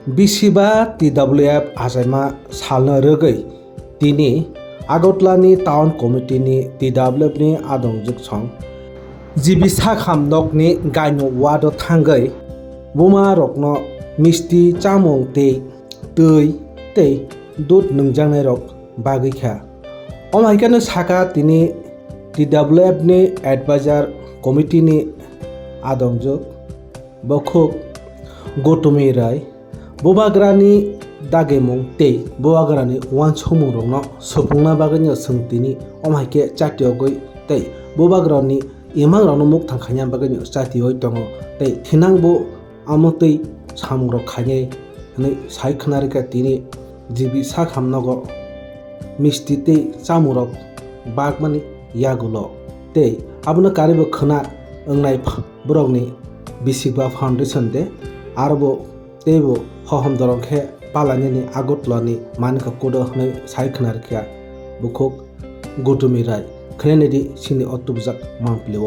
बिसिबा TWF आजाइमा सालनो रोगै तिनि आगरतलानि town कमिटिनि TWF नि आदंजुग सं जिबि साखामनकनि गायनो वादो थांगै बुमा रकनो मिस्टी चामुं तै दुध नंजांनाय रक बागैखा अमाइकानो साका तिनि TWF नि एडभाइजर कमिटिनि आदंजुग बखुक गौतमी राय बुबाग्रानि दागेमुं तै बुबाग्रानि वान समुरंनो सफुंना बागैनो सोंतिनि अमाइके चाटियोगै तै बुबाग्रानि इमांरावनो मुख थांखाया बागैनो चाटियोय दङ तै थिनांबो आमतै सामग्र खायनै नै साइखनारिका तिनि जिबि साखामनगो मिस्टी तै चामुरक बागमानि यागुलो तै आबनो कारिबो खना ओंनाय ब्रगनि बिसिबा फाउंडेशन दे आरोबो तेबो हहम दरंखे पालानि आगरतलानि मानिका कोदो हनै साइखनारिका बुखुक गौतमी राय खनेनेदि सिनि अतुबजाक मांप्लिव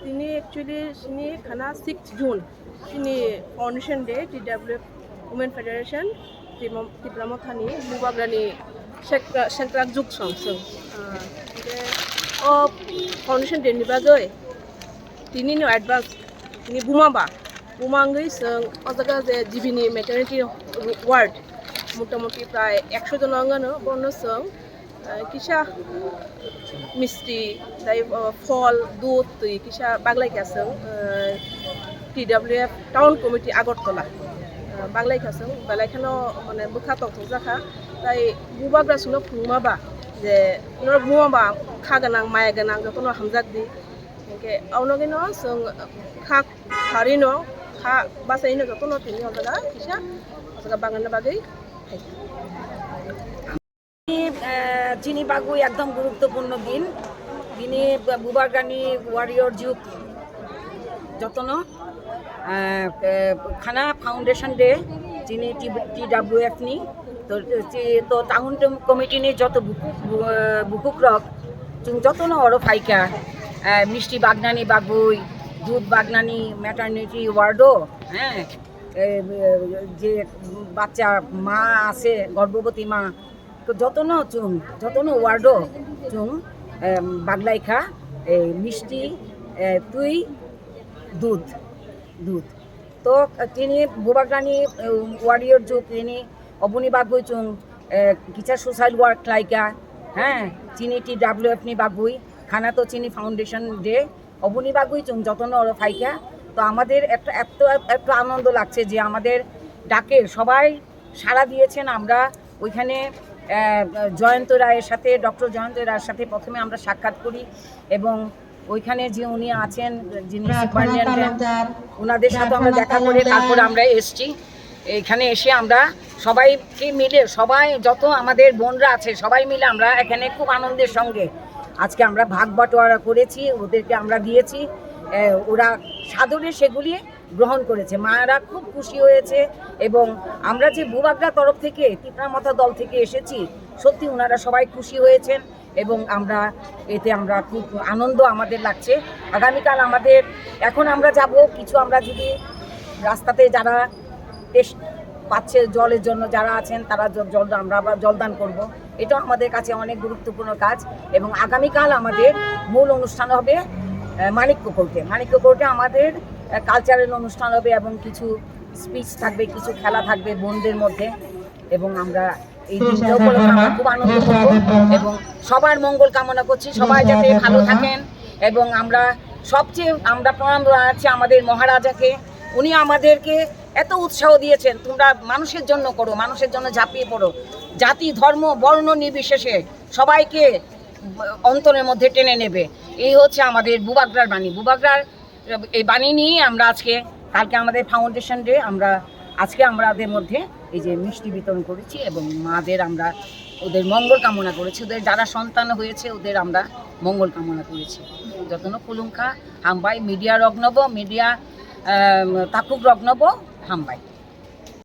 তিনি एक्चुअली सिनी खाना 6 जून सिनी foundation day TWF women federation तिप्रामथानी बुबाग्रानि सेंक्राक जुग संसों फाउंडेशन डे नि बागै तिनी नो एडभांस नि बुमांगै जों अजागा जे जिबिनि मेटर्निटी वार्ड मोटामुटी प्राय 100 जन आंगानो बनो जों किसा मिस्टी दाय फल दूध तै किसा बागलायखासों TWF टाउन कमिटी आगरतला बागलायखासों बालायखानो माने बुखा तंथं जाखा दाय बुबाग्रासुनो फुंमाबा जे नर बुमाबा खागोनां माय गोनां जतनो हामजाकदि के आवनगेनो जों खा हारिनो खा बासायनो जतनो तिनि अजागा किसा अजागा बागान बागै চিনি বাগু একদম গুরুত্বপূর্ণ দিন তিনি বুবাগ্রানি ওয়ারিয়র যুগ যতন খানা ফাউন্ডেশন ডে যিনি TWF নি তো টাউন কমিটি নি যত বুকুক রক যতন অর ফাইকা মিষ্টি বাগনানি বাগুই দুধ বাগনানি ম্যাটারনিটি ওয়ার্ডও হ্যাঁ যে বাচ্চা মা আছে গর্ভবতী মা যতন ওয়ার্ডও চুং বাগলাইখা মিষ্টি তুই দুধ তো তিনি বুবাগ্রানি ওয়ারিয়র যুগ তিনি অবনি বাগুই চুং কিচা সোশ্যাল ওয়ার্ক লাইকা হ্যাঁ চিনি TWF নি বাগুই খানা তো চিনি ফাউন্ডেশন ডে অবনি বাগুই চুং যতন ওর ফাইকা তো আমাদের এত আনন্দ লাগছে যে আমাদের ডাকে সবাই সাড়া দিয়েছেন আমরা ওইখানে জয়ন্ত রায়ের সাথে ডক্টর জয়ন্ত রায়ের সাথে প্রথমে আমরা সাক্ষাৎ করি এবং ওইখানে যে উনি আছেন যিনি সুপারিনটেন্ডেন্ট ওনাদের সাথে আমরা দেখা করে তারপর আমরা এসছি এখানে এসে আমরা সবাইকে মিলে, সবাই যত আমাদের বোনরা আছে সবাই মিলে আমরা এখানে খুব আনন্দের সঙ্গে আজকে আমরা ভাগ বাটোয়ারা করেছি, ওদেরকে আমরা দিয়েছি, ওরা সাদরে সেগুলি গ্রহণ করেছে। মায়েরা খুব খুশি হয়েছে এবং আমরা যে বুবাগড়া তরফ থেকে তিপ্রামাথা দল থেকে এসেছি, সত্যি ওনারা সবাই খুশি হয়েছেন এবং এতে আমরা খুব আনন্দ আমাদের লাগছে। আগামীকাল আমাদের এখন আমরা যাব কিছু, আমরা যদি রাস্তাতে যারা টেস্ট পাচ্ছে জলের জন্য যারা আছেন তারা আমরা আবার জলদান করব। এটাও আমাদের কাছে অনেক গুরুত্বপূর্ণ কাজ। এবং আগামীকাল আমাদের মূল অনুষ্ঠান হবে মানিক্য কোর্টে আমাদের কালচারাল অনুষ্ঠান হবে এবং কিছু স্পিচ থাকবে, কিছু খেলা থাকবে বোনদের মধ্যে। এবং আমরা এই দিনটা উপলক্ষে আমরা খুব আনন্দ করব এবং সবার মঙ্গল কামনা করছি, সবাই যাতে ভালো থাকেন। এবং আমরা প্রণাম জানাচ্ছি আমাদের মহারাজাকে, উনি আমাদেরকে এত উৎসাহ দিয়েছেন, তোমরা মানুষের জন্য করো, মানুষের জন্য ঝাঁপিয়ে পড়ো, জাতি ধর্ম বর্ণ নির্বিশেষে সবাইকে অন্তরের মধ্যে টেনে নেবে। এই হচ্ছে আমাদের বুবাগড়ার বাণী। বুবাগড়ার এই বাণী নিয়েই আমরা কালকে আমাদের ফাউন্ডেশন ডে, আজকে আমাদের মধ্যে এই যে মিষ্টি বিতরণ করেছি এবং মাদের আমরা ওদের মঙ্গল কামনা করেছি, ওদের যারা সন্তান হয়েছে ওদের আমরা মঙ্গল কামনা করেছি। যতন কুলুঙ্খা হামবাই মিডিয়া রগ্নব, মিডিয়া তাকুক রগ্নব হামবাই।